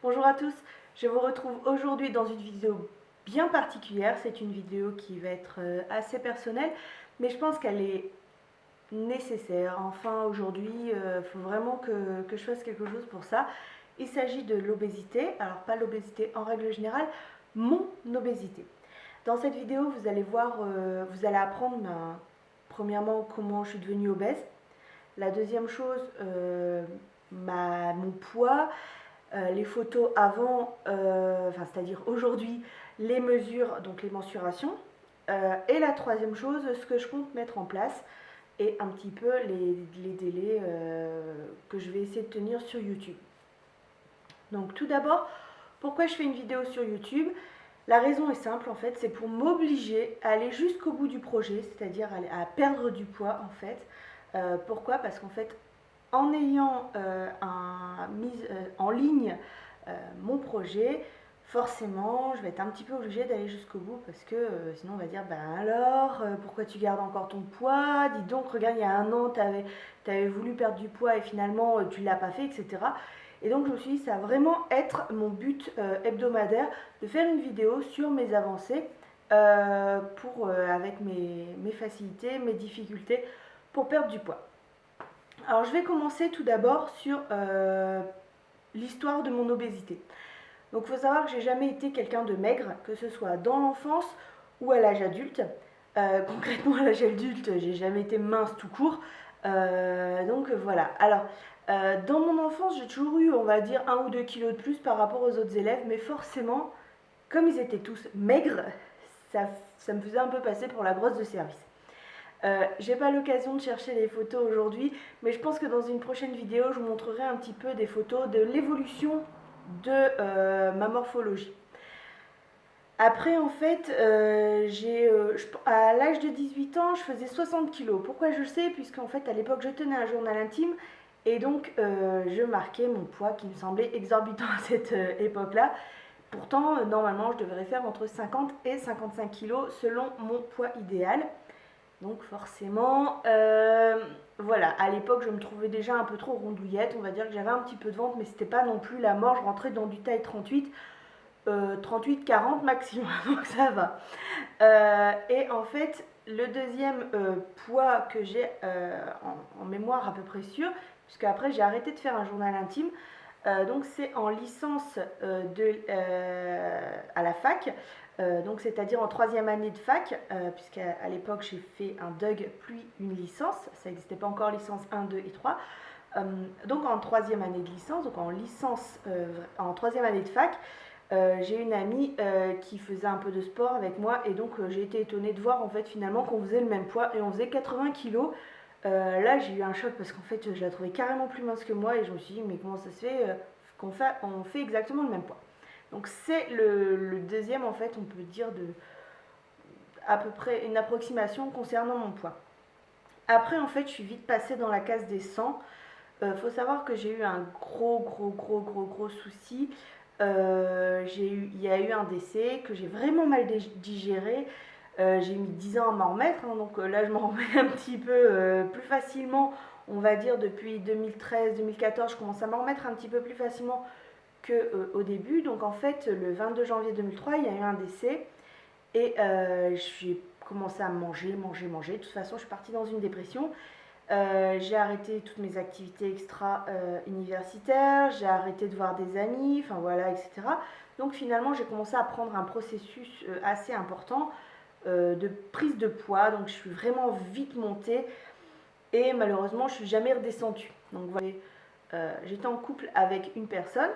Bonjour à tous, je vous retrouve aujourd'hui dans une vidéo bien particulière. C'est une vidéo qui va être assez personnelle, mais je pense qu'elle est nécessaire. Enfin, aujourd'hui, il faut vraiment que je fasse quelque chose pour ça. Il s'agit de l'obésité, alors pas l'obésité en règle générale, mon obésité. Dans cette vidéo, vous allez voir, vous allez apprendre premièrement comment je suis devenue obèse. La deuxième chose, mon poids, les photos avant, c'est-à-dire aujourd'hui, les mesures, donc les mensurations. Et la troisième chose, ce que je compte mettre en place et un petit peu les délais que je vais essayer de tenir sur YouTube. Donc tout d'abord, pourquoi je fais une vidéo sur YouTube? La raison est simple en fait, c'est pour m'obliger à aller jusqu'au bout du projet, c'est-à-dire à perdre du poids en fait. Pourquoi? Parce qu'en fait, en ayant mis en ligne mon projet, forcément, je vais être un petit peu obligée d'aller jusqu'au bout parce que sinon on va dire, ben alors, pourquoi tu gardes encore ton poids? Dis donc, regarde, il y a un an, tu avais voulu perdre du poids et finalement tu ne l'as pas fait, etc. Et donc je me suis dit, ça va vraiment être mon but hebdomadaire de faire une vidéo sur mes avancées avec mes facilités, mes difficultés pour perdre du poids. Alors je vais commencer tout d'abord sur l'histoire de mon obésité. Donc il faut savoir que j'ai jamais été quelqu'un de maigre, que ce soit dans l'enfance ou à l'âge adulte. Concrètement, à l'âge adulte, j'ai jamais été mince tout court. Donc voilà. Alors, dans mon enfance, j'ai toujours eu, on va dire, 1 ou 2 kilos de plus par rapport aux autres élèves, mais forcément, comme ils étaient tous maigres, ça me faisait un peu passer pour la grosse de service. J'ai pas l'occasion de chercher les photos aujourd'hui, mais je pense que dans une prochaine vidéo, je vous montrerai un petit peu des photos de l'évolution de ma morphologie. Après, en fait, à l'âge de 18 ans, je faisais 60 kilos. Pourquoi je le sais? Puisqu'en fait, à l'époque, je tenais un journal intime et donc je marquais mon poids qui me semblait exorbitant à cette époque-là. Pourtant, normalement, je devrais faire entre 50 et 55 kilos selon mon poids idéal. Donc forcément, voilà, à l'époque je me trouvais déjà un peu trop rondouillette, on va dire que j'avais un petit peu de ventre, mais c'était pas non plus la mort, je rentrais dans du taille 38, 38-40 maximum, donc ça va. Et en fait, le deuxième poids que j'ai en mémoire à peu près sûr, puisque après j'ai arrêté de faire un journal intime, donc c'est en licence à la fac, donc c'est-à-dire en 3e année de fac, puisqu'à l'époque j'ai fait un DUG puis une licence, ça n'existait pas encore licence 1, 2 et 3. Donc en 3e année de licence, donc en 3e année de fac, j'ai une amie qui faisait un peu de sport avec moi et donc j'ai été étonnée de voir en fait finalement qu'on faisait le même poids et on faisait 80 kilos. Là j'ai eu un choc parce qu'en fait je la trouvais carrément plus mince que moi et je me suis dit mais comment ça se fait on fait exactement le même poids. Donc c'est le deuxième en fait on peut dire à peu près une approximation concernant mon poids. Après en fait je suis vite passée dans la case des 100. Faut savoir que j'ai eu un gros souci. Il y a eu un décès que j'ai vraiment mal digéré. J'ai mis 10 ans à m'en remettre, hein, donc là je m'en remets un petit peu plus facilement, on va dire depuis 2013-2014, je commence à m'en remettre un petit peu plus facilement qu'au début. Donc en fait, le 22 janvier 2003, il y a eu un décès et j'ai commencé à manger. De toute façon, je suis partie dans une dépression. J'ai arrêté toutes mes activités extra-universitaires, j'ai arrêté de voir des amis, enfin voilà, etc. Donc finalement, j'ai commencé à prendre un processus assez important de prise de poids. Donc je suis vraiment vite montée et malheureusement, je suis jamais redescendue. Donc voilà, j'étais en couple avec une personne.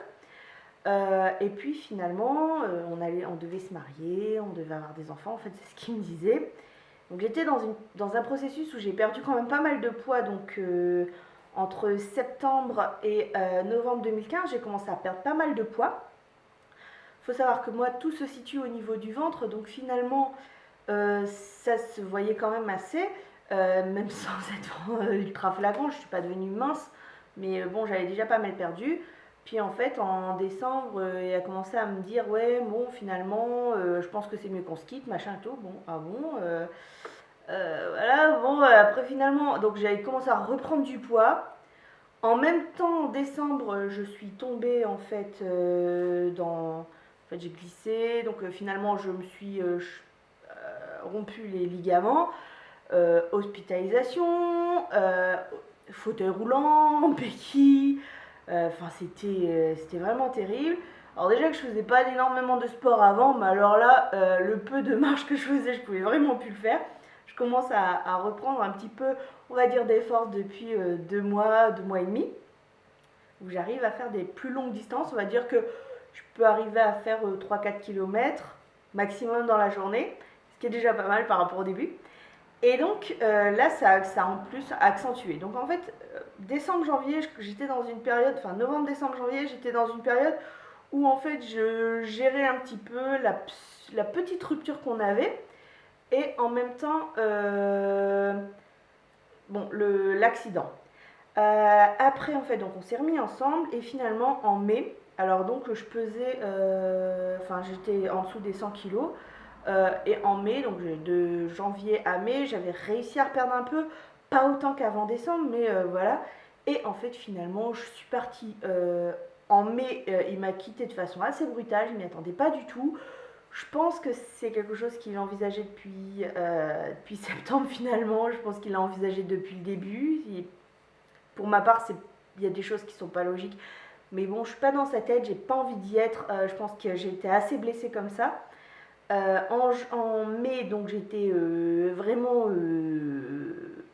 Et puis finalement, on devait se marier, on devait avoir des enfants, en fait c'est ce qu'il me disait. Donc j'étais dans un processus où j'ai perdu quand même pas mal de poids, donc entre septembre et novembre 2015, j'ai commencé à perdre pas mal de poids. Il faut savoir que moi, tout se situe au niveau du ventre, donc finalement, ça se voyait quand même assez, même sans être ultra flagrant, je ne suis pas devenue mince, mais bon, j'avais déjà pas mal perdu. Puis en fait, en décembre, il a commencé à me dire, ouais, bon, finalement, je pense que c'est mieux qu'on se quitte, machin et tout. Bon, ah bon, voilà, bon, après finalement, donc j'avais commencé à reprendre du poids. En même temps, en décembre, je suis tombée en fait dans. En fait, j'ai glissé, donc finalement, je me suis rompu les ligaments, hospitalisation, fauteuil roulant, béquille. Enfin, c'était vraiment terrible. Alors déjà que je faisais pas énormément de sport avant, mais alors là, le peu de marche que je faisais, je pouvais vraiment plus le faire. Je commence à reprendre un petit peu, on va dire, des forces depuis 2 mois et demi, où j'arrive à faire des plus longues distances. On va dire que je peux arriver à faire 3-4 km maximum dans la journée, ce qui est déjà pas mal par rapport au début. Et donc là, ça a en plus accentué. Donc en fait, décembre, janvier, j'étais dans une période, enfin novembre, décembre, janvier, j'étais dans une période où en fait je gérais un petit peu la petite rupture qu'on avait et en même temps bon, l'accident. Après en fait, donc on s'est remis ensemble et finalement en mai, alors donc je pesais, enfin j'étais en dessous des 100 kilos. Et en mai, donc de janvier à mai, j'avais réussi à reperdre un peu, pas autant qu'avant décembre, mais voilà. Et en fait, finalement, je suis partie en mai. Il m'a quitté de façon assez brutale, je m'y attendais pas du tout. Je pense que c'est quelque chose qu'il a envisagé depuis septembre finalement. Je pense qu'il a envisagé depuis le début. Pour ma part, il y a des choses qui sont pas logiques. Mais bon, je suis pas dans sa tête, j'ai pas envie d'y être. Je pense que j'ai été assez blessée comme ça. En mai, donc j'étais vraiment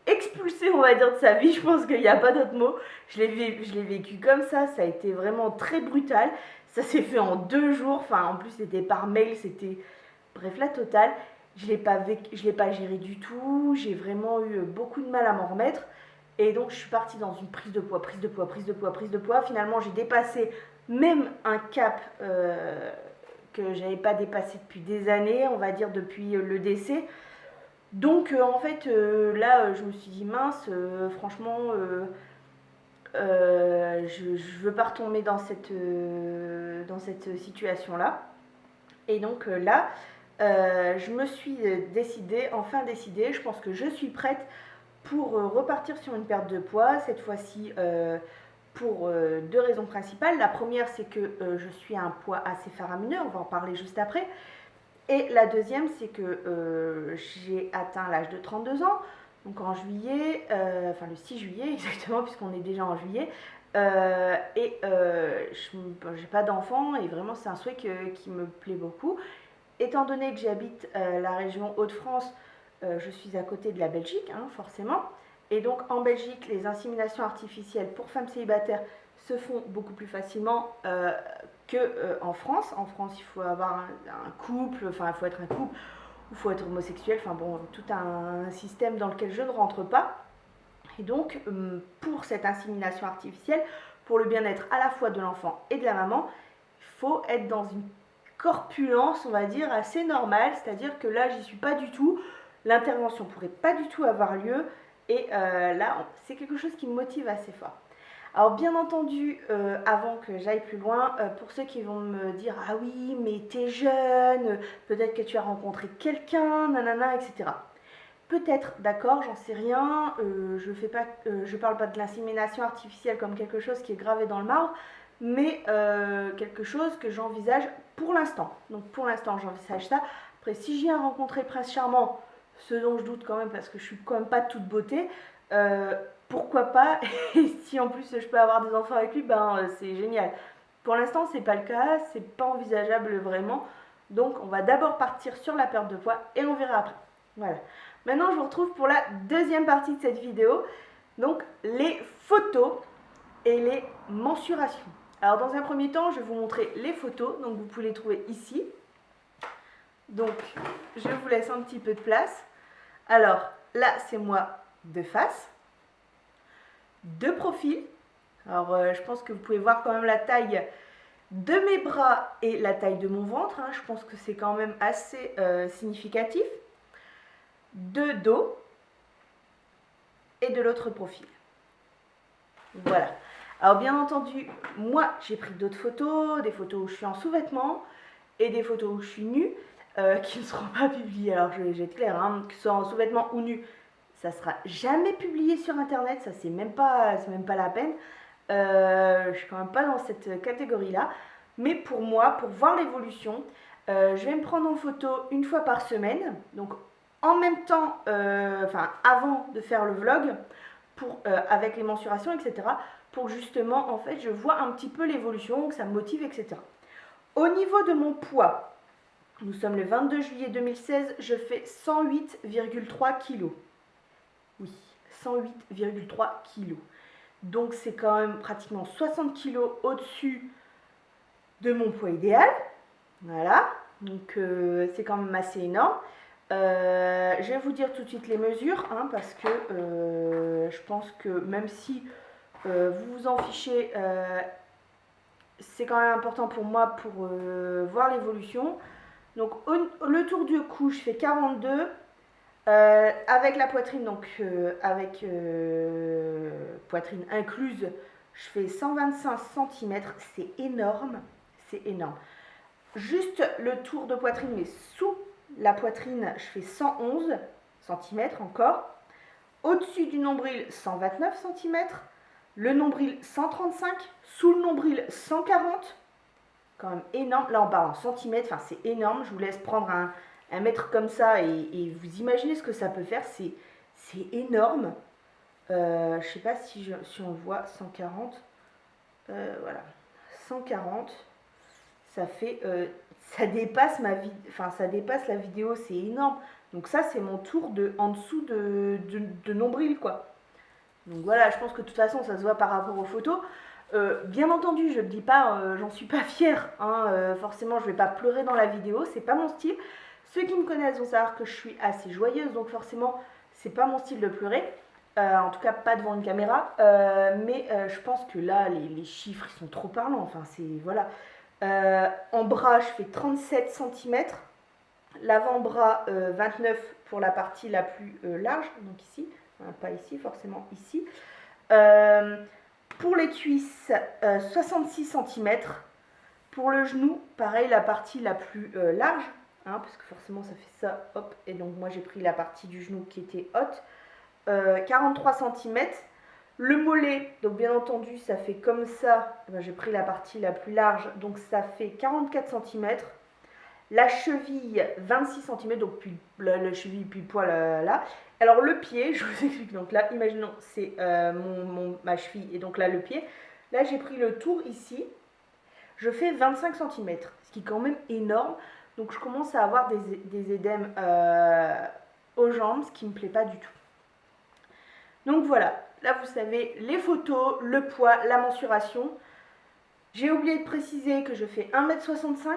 expulsée, on va dire, de sa vie. Je pense qu'il n'y a pas d'autre mot. Je l'ai vécu comme ça a été vraiment très brutal. Ça s'est fait en 2 jours. Enfin, en plus, c'était par mail, c'était. Bref, la totale. Je l'ai pas géré du tout. J'ai vraiment eu beaucoup de mal à m'en remettre. Et donc, je suis partie dans une prise de poids, prise de poids, prise de poids, prise de poids. Finalement, j'ai dépassé même un cap que j'avais pas dépassé depuis des années, on va dire depuis le décès. Donc en fait là je me suis dit mince, franchement je veux pas retomber dans cette situation là. Et donc là je me suis enfin décidée, je pense que je suis prête pour repartir sur une perte de poids, cette fois-ci pour 2 raisons principales. La première, c'est que je suis à un poids assez faramineux, on va en parler juste après. Et la deuxième, c'est que j'ai atteint l'âge de 32 ans, donc en juillet, enfin le 6 juillet exactement, puisqu'on est déjà en juillet. Et j'ai pas d'enfant, et vraiment c'est un souhait qui me plaît beaucoup. Étant donné que j'habite la région Hauts-de-France, je suis à côté de la Belgique, hein, forcément. Et donc en Belgique, les inséminations artificielles pour femmes célibataires se font beaucoup plus facilement qu'en France. En France, il faut avoir un couple, enfin il faut être un couple, ou il faut être homosexuel, enfin bon, tout un système dans lequel je ne rentre pas. Et donc pour cette insémination artificielle, pour le bien-être à la fois de l'enfant et de la maman, il faut être dans une corpulence, on va dire, assez normale, c'est-à-dire que là, j'y suis pas du tout, l'intervention pourrait pas du tout avoir lieu, et là, c'est quelque chose qui me motive assez fort. Alors bien entendu, avant que j'aille plus loin, pour ceux qui vont me dire « Ah oui, mais t'es jeune, peut-être que tu as rencontré quelqu'un, nanana, etc. » Peut-être, d'accord, j'en sais rien, je parle pas de l'insémination artificielle comme quelque chose qui est gravé dans le marbre, mais quelque chose que j'envisage pour l'instant. Donc pour l'instant, j'envisage ça. Après, si je viens rencontrer le prince charmant, ce dont je doute quand même parce que je suis quand même pas de toute beauté, pourquoi pas. Et si en plus je peux avoir des enfants avec lui, ben c'est génial. Pour l'instant, c'est pas le cas, c'est pas envisageable vraiment. Donc on va d'abord partir sur la perte de poids et on verra après. Voilà. Maintenant, je vous retrouve pour la deuxième partie de cette vidéo. Donc les photos et les mensurations. Alors dans un premier temps, je vais vous montrer les photos, donc vous pouvez les trouver ici. Donc je vous laisse un petit peu de place. Alors là, c'est moi de face, de profil. Alors je pense que vous pouvez voir quand même la taille de mes bras et la taille de mon ventre, hein. Je pense que c'est quand même assez significatif. De dos et de l'autre profil. Voilà. Alors bien entendu, moi j'ai pris d'autres photos, des photos où je suis en sous-vêtements et des photos où je suis nue, qui ne seront pas publiées. Alors je vais être claire, hein, que ce soit en sous-vêtements ou nue, ça sera jamais publié sur internet, ça c'est même pas la peine. Je suis quand même pas dans cette catégorie-là. Mais pour moi, pour voir l'évolution, je vais me prendre en photo une fois par semaine. Donc en même temps, avant de faire le vlog, avec les mensurations, etc. Pour justement, en fait, je vois un petit peu l'évolution, que ça me motive, etc. Au niveau de mon poids, nous sommes le 22 juillet 2016, je fais 108,3 kg. Oui, 108,3 kg. Donc c'est quand même pratiquement 60 kg au-dessus de mon poids idéal. Voilà, donc c'est quand même assez énorme. Je vais vous dire tout de suite les mesures, hein, parce que je pense que même si vous vous en fichez, c'est quand même important pour moi pour voir l'évolution. Donc le tour du cou, je fais 42. Avec la poitrine, donc avec poitrine incluse, je fais 125 cm. C'est énorme, c'est énorme. Juste le tour de poitrine, mais sous la poitrine, je fais 111 cm encore. Au-dessus du nombril, 129 cm. Le nombril, 135. Sous le nombril, 140. Quand même énorme. Là, on parle en centimètres. Enfin, c'est énorme. Je vous laisse prendre un mètre comme ça et vous imaginez ce que ça peut faire. C'est énorme. Je sais pas si on voit 140. Voilà. 140. Ça fait... ça dépasse ça dépasse la vidéo. C'est énorme. Donc ça, c'est mon tour en dessous de nombril, quoi. Donc voilà, je pense que de toute façon, ça se voit par rapport aux photos. Bien entendu, je ne dis pas, j'en suis pas fière, hein, forcément je ne vais pas pleurer dans la vidéo, c'est pas mon style. Ceux qui me connaissent vont savoir que je suis assez joyeuse, donc forcément c'est pas mon style de pleurer, en tout cas pas devant une caméra, mais je pense que là les chiffres ils sont trop parlants, enfin c'est, voilà. En bras je fais 37 cm, l'avant-bras 29 pour la partie la plus large, donc ici, hein, pas ici, forcément ici. Pour les cuisses, 66 cm. Pour le genou, pareil, la partie la plus large, hein, parce que forcément ça fait ça, hop, et donc moi j'ai pris la partie du genou qui était haute, 43 cm. Le mollet, donc bien entendu, ça fait comme ça, ben, j'ai pris la partie la plus large, donc ça fait 44 cm. La cheville, 26 cm, donc puis la cheville puis le poil là. Alors le pied, je vous explique, donc là, imaginons, c'est ma cheville, et donc là le pied. Là j'ai pris le tour ici, je fais 25 cm, ce qui est quand même énorme. Donc je commence à avoir des édèmes aux jambes, ce qui ne me plaît pas du tout. Donc voilà, là vous savez, les photos, le poids, la mensuration. J'ai oublié de préciser que je fais 1m65,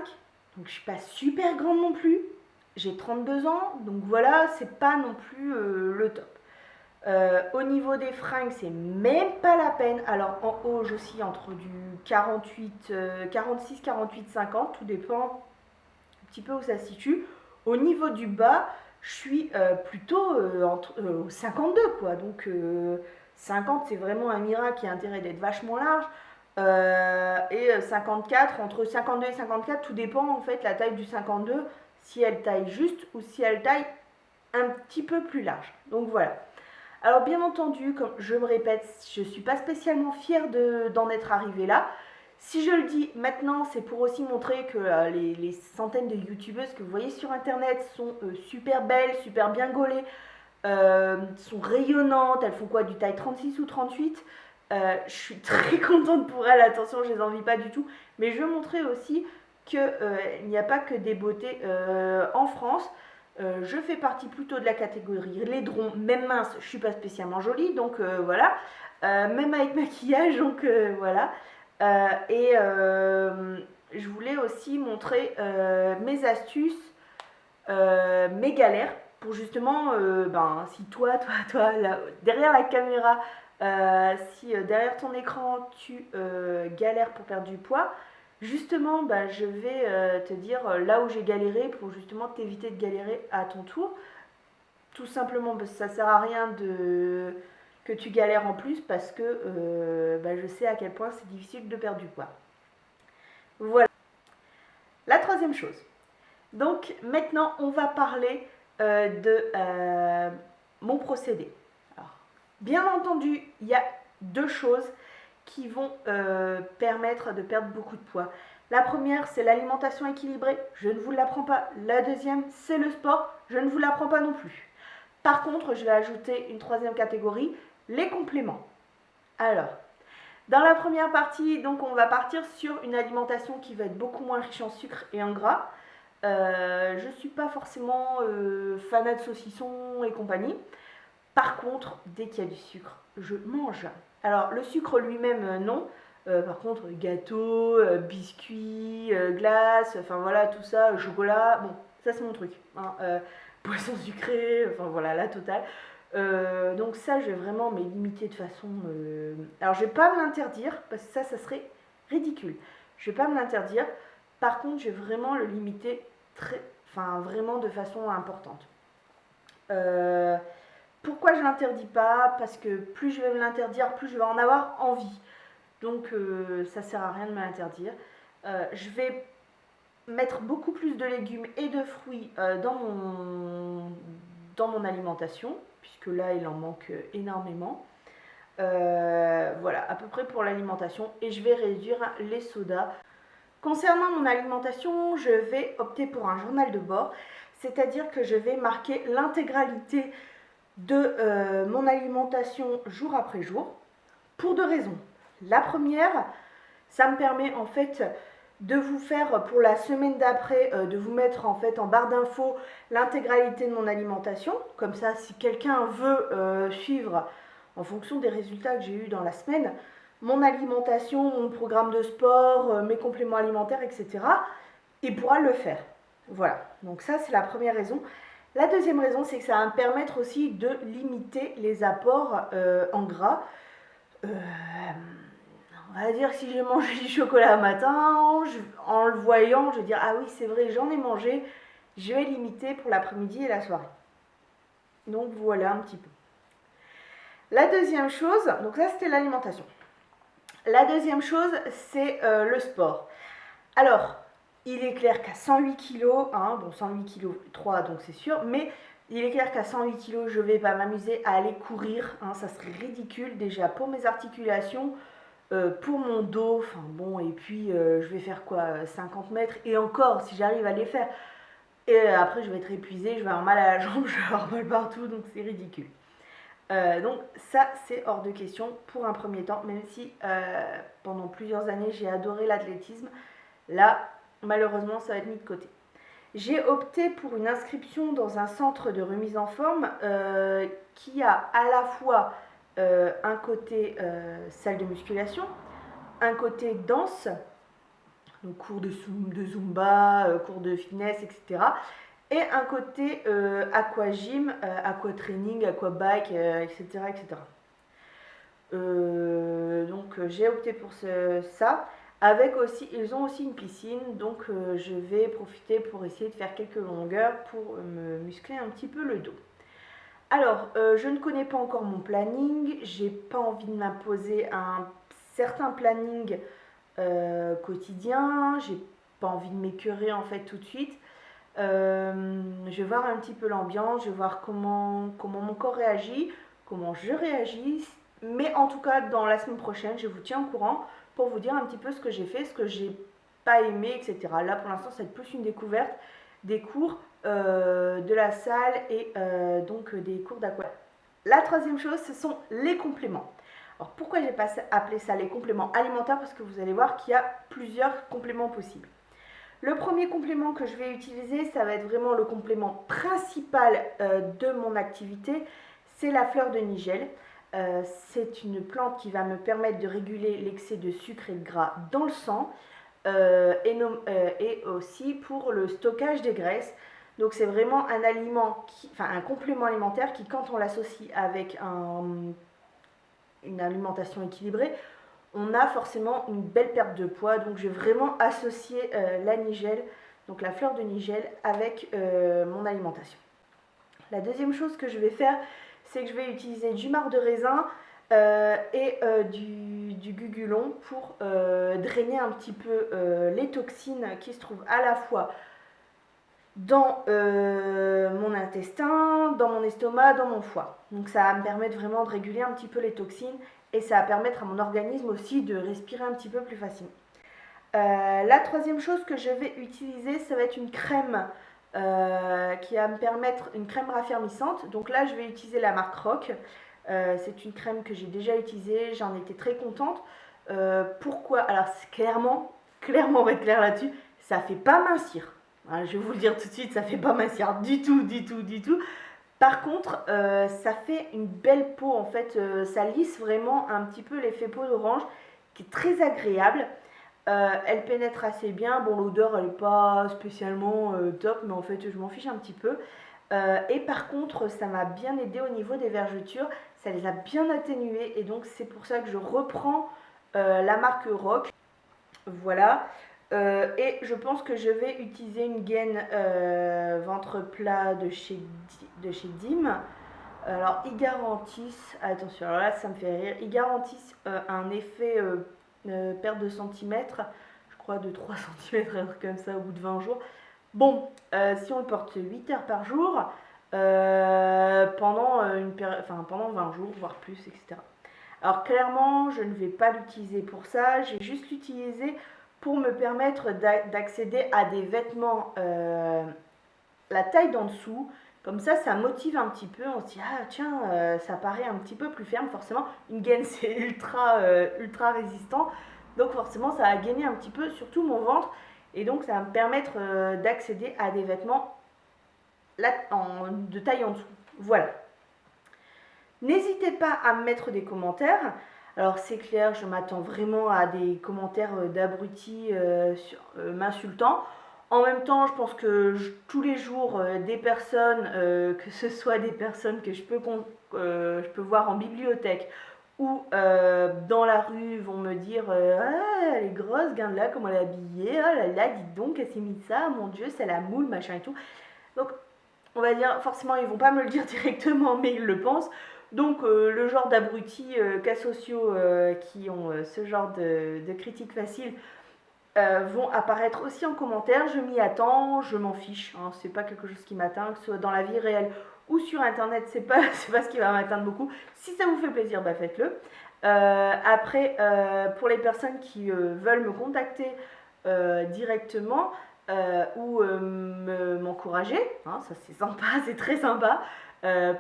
donc je ne suis pas super grande non plus. J'ai 32 ans, donc voilà, c'est pas non plus le top. Au niveau des fringues, c'est même pas la peine. Alors en haut, j'oscille entre du 46, 48, 50, tout dépend un petit peu où ça se situe. Au niveau du bas, je suis plutôt au 52, quoi. Donc 50, c'est vraiment un miracle qui a intérêt d'être vachement large. Et 54, entre 52 et 54, tout dépend en fait la taille du 52, si elle taille juste ou si elle taille un petit peu plus large. Donc voilà. Alors bien entendu, comme je me répète, je ne suis pas spécialement fière d'en être arrivée là. Si je le dis maintenant, c'est pour aussi montrer que les centaines de youtubeuses que vous voyez sur internet sont super belles, super bien gaulées, sont rayonnantes, elles font quoi, du taille 36 ou 38. Je suis très contente pour elles, attention, je les envie pas du tout, mais je veux montrer aussi qu'il n'y a pas que des beautés en France. Je fais partie plutôt de la catégorie laidron, même mince, je suis pas spécialement jolie, donc voilà, même avec maquillage, donc voilà. Je voulais aussi montrer mes astuces, mes galères, pour justement, si toi, là, derrière la caméra, si derrière ton écran tu galères pour perdre du poids, justement je vais te dire là où j'ai galéré pour justement t'éviter de galérer à ton tour. Tout simplement parce que ça sert à rien que tu galères en plus, parce que je sais à quel point c'est difficile de perdre du poids. Voilà. La troisième chose. Donc maintenant on va parler mon procédé. Alors, bien entendu, il y a deux choses qui vont permettre de perdre beaucoup de poids. La première, c'est l'alimentation équilibrée, je ne vous l'apprends pas. La deuxième, c'est le sport, je ne vous l'apprends pas non plus. Par contre, je vais ajouter une troisième catégorie, les compléments. Alors, dans la première partie, donc on va partir sur une alimentation qui va être beaucoup moins riche en sucre et en gras. Je ne suis pas forcément fanat de saucissons et compagnie. Par contre, dès qu'il y a du sucre, je mange. Alors, le sucre lui-même, non. Par contre, gâteau, biscuits, glace, enfin voilà, tout ça, chocolat, bon, ça c'est mon truc. Hein, poisson sucré, enfin voilà, la totale. Donc ça, je vais vraiment me limiter de façon... Alors, je vais pas me l'interdire, parce que ça serait ridicule. Je vais pas me l'interdire. Par contre, je vais vraiment le limiter vraiment de façon importante. Pourquoi je ne l'interdis pas? Parce que plus je vais me l'interdire, plus je vais en avoir envie. Donc ça sert à rien de me l'interdire. Je vais mettre beaucoup plus de légumes et de fruits dans mon alimentation, puisque là il en manque énormément. Voilà, à peu près pour l'alimentation. Et je vais réduire les sodas. Concernant mon alimentation, je vais opter pour un journal de bord, c'est-à-dire que je vais marquer l'intégralité de mon alimentation jour après jour, pour deux raisons. La première, ça me permet en fait de vous faire pour la semaine d'après, de vous mettre en fait en barre d'infos l'intégralité de mon alimentation. Comme ça, si quelqu'un veut suivre en fonction des résultats que j'ai eus dans la semaine, mon alimentation, mon programme de sport, mes compléments alimentaires, etc., il pourra le faire. Voilà, donc ça c'est la première raison. La deuxième raison, c'est que ça va me permettre aussi de limiter les apports en gras. On va dire que si j'ai mangé du chocolat un matin, en le voyant, je vais dire ah oui c'est vrai, j'en ai mangé, je vais limiter pour l'après-midi et la soirée. Donc voilà un petit peu. La deuxième chose, donc ça c'était l'alimentation. La deuxième chose, c'est le sport. Alors, il est clair qu'à 108 kg, hein, bon 108 kg 3 donc c'est sûr, mais il est clair qu'à 108 kg, je ne vais pas m'amuser à aller courir, hein, ça serait ridicule déjà pour mes articulations, pour mon dos, enfin bon, et puis je vais faire quoi, 50 mètres, et encore si j'arrive à les faire. Et après je vais être épuisée, je vais avoir mal à la jambe, je vais avoir mal partout, donc c'est ridicule. Donc ça c'est hors de question pour un premier temps, même si pendant plusieurs années j'ai adoré l'athlétisme, là malheureusement ça va être mis de côté. J'ai opté pour une inscription dans un centre de remise en forme qui a à la fois un côté salle de musculation, un côté danse, donc cours de Zumba, cours de fitness, etc., et un côté aquagym, aquatraining, aquabike, etc. etc. Donc j'ai opté pour ça. Avec aussi, ils ont aussi une piscine, donc je vais profiter pour essayer de faire quelques longueurs pour me muscler un petit peu le dos. Alors, je ne connais pas encore mon planning, j'ai pas envie de m'imposer un certain planning quotidien, j'ai pas envie de m'écœurer en fait tout de suite. Je vais voir un petit peu l'ambiance, je vais voir comment mon corps réagit, comment je réagis, mais en tout cas dans la semaine prochaine, je vous tiens au courant pour vous dire un petit peu ce que j'ai fait, ce que j'ai pas aimé, etc. Là pour l'instant ça va être plus une découverte des cours de la salle et donc des cours d'aqua. La troisième chose, ce sont les compléments. Alors pourquoi j'ai pas appelé ça les compléments alimentaires? Parce que vous allez voir qu'il y a plusieurs compléments possibles. Le premier complément que je vais utiliser, ça va être vraiment le complément principal de mon activité, c'est la fleur de nigel. C'est une plante qui va me permettre de réguler l'excès de sucre et de gras dans le sang et aussi pour le stockage des graisses. Donc c'est vraiment un un complément alimentaire qui, quand on l'associe avec une alimentation équilibrée, on a forcément une belle perte de poids. Donc je vais vraiment associer la nigel, donc la fleur de nigel, avec mon alimentation. La deuxième chose que je vais faire, c'est que je vais utiliser du marc de raisin et du gugulon pour drainer un petit peu les toxines qui se trouvent à la fois dans mon intestin, dans mon estomac, dans mon foie. Donc ça va me permettre vraiment de réguler un petit peu les toxines et ça va permettre à mon organisme aussi de respirer un petit peu plus facilement. La troisième chose que je vais utiliser, ça va être une crème qui va me permettre, une crème raffermissante. Donc là, je vais utiliser la marque Rock. C'est une crème que j'ai déjà utilisée, j'en étais très contente. Pourquoi? Alors clairement, on va être clair là-dessus, ça fait pas mincir. Hein, je vais vous le dire tout de suite, ça fait pas mincir du tout, du tout, du tout. Par contre, ça fait une belle peau en fait, ça lisse vraiment un petit peu l'effet peau d'orange qui est très agréable. Elle pénètre assez bien, bon l'odeur elle n'est pas spécialement top mais en fait je m'en fiche un petit peu. Et par contre ça m'a bien aidé au niveau des vergetures, ça les a bien atténuées et donc c'est pour ça que je reprends la marque Rock. Voilà. Et je pense que je vais utiliser une gaine ventre plat de chez Dim. Alors ils garantissent, attention alors là ça me fait rire, ils garantissent un effet perte de centimètres, je crois de 3 centimètres, un truc comme ça au bout de 20 jours. Bon, si on le porte 8 heures par jour, pendant 20 jours, voire plus, etc. Alors clairement, je ne vais pas l'utiliser pour ça, j'ai juste l'utilisé pour me permettre d'accéder à des vêtements la taille d'en dessous. Comme ça motive un petit peu, on se dit ah tiens, ça paraît un petit peu plus ferme, forcément une gaine c'est ultra résistant, donc forcément ça va gainer un petit peu, surtout mon ventre, et donc ça va me permettre d'accéder à des vêtements de taille en dessous. Voilà. N'hésitez pas à me mettre des commentaires. Alors c'est clair, je m'attends vraiment à des commentaires d'abrutis m'insultant. En même temps, je pense que tous les jours, des personnes, que ce soit des personnes que je peux voir en bibliothèque ou dans la rue, vont me dire ah, elle est grosse, regarde là, comment elle est habillée, oh là là, dites donc, elle s'est mis ça, mon Dieu, c'est la moule, machin et tout. Donc, on va dire, forcément, ils vont pas me le dire directement, mais ils le pensent. Donc, le genre d'abrutis cas sociaux qui ont ce genre de critiques faciles vont apparaître aussi en commentaire. Je m'y attends, je m'en fiche, hein, c'est pas quelque chose qui m'atteint, que ce soit dans la vie réelle ou sur internet, c'est pas ce qui va m'atteindre beaucoup. Si ça vous fait plaisir, bah faites-le. Après, pour les personnes qui veulent me contacter directement ou m'encourager, hein, ça c'est sympa, c'est très sympa.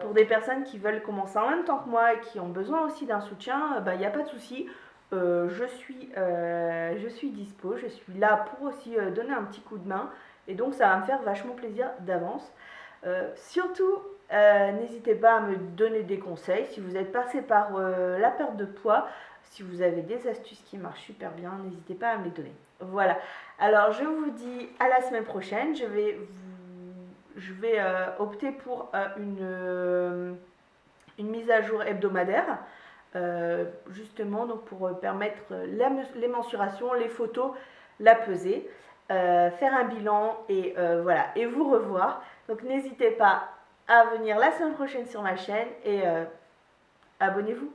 Pour des personnes qui veulent commencer en même temps que moi et qui ont besoin aussi d'un soutien, il n'y a pas de souci. Je suis dispo, je suis là pour aussi donner un petit coup de main et donc ça va me faire vachement plaisir d'avance. Surtout, n'hésitez pas à me donner des conseils si vous êtes passé par la perte de poids, si vous avez des astuces qui marchent super bien, n'hésitez pas à me les donner. Voilà, alors je vous dis à la semaine prochaine, je vais opter pour une mise à jour hebdomadaire. Justement donc pour permettre les mensurations, les photos, la pesée, faire un bilan et voilà, et vous revoir. Donc n'hésitez pas à venir la semaine prochaine sur ma chaîne et abonnez-vous.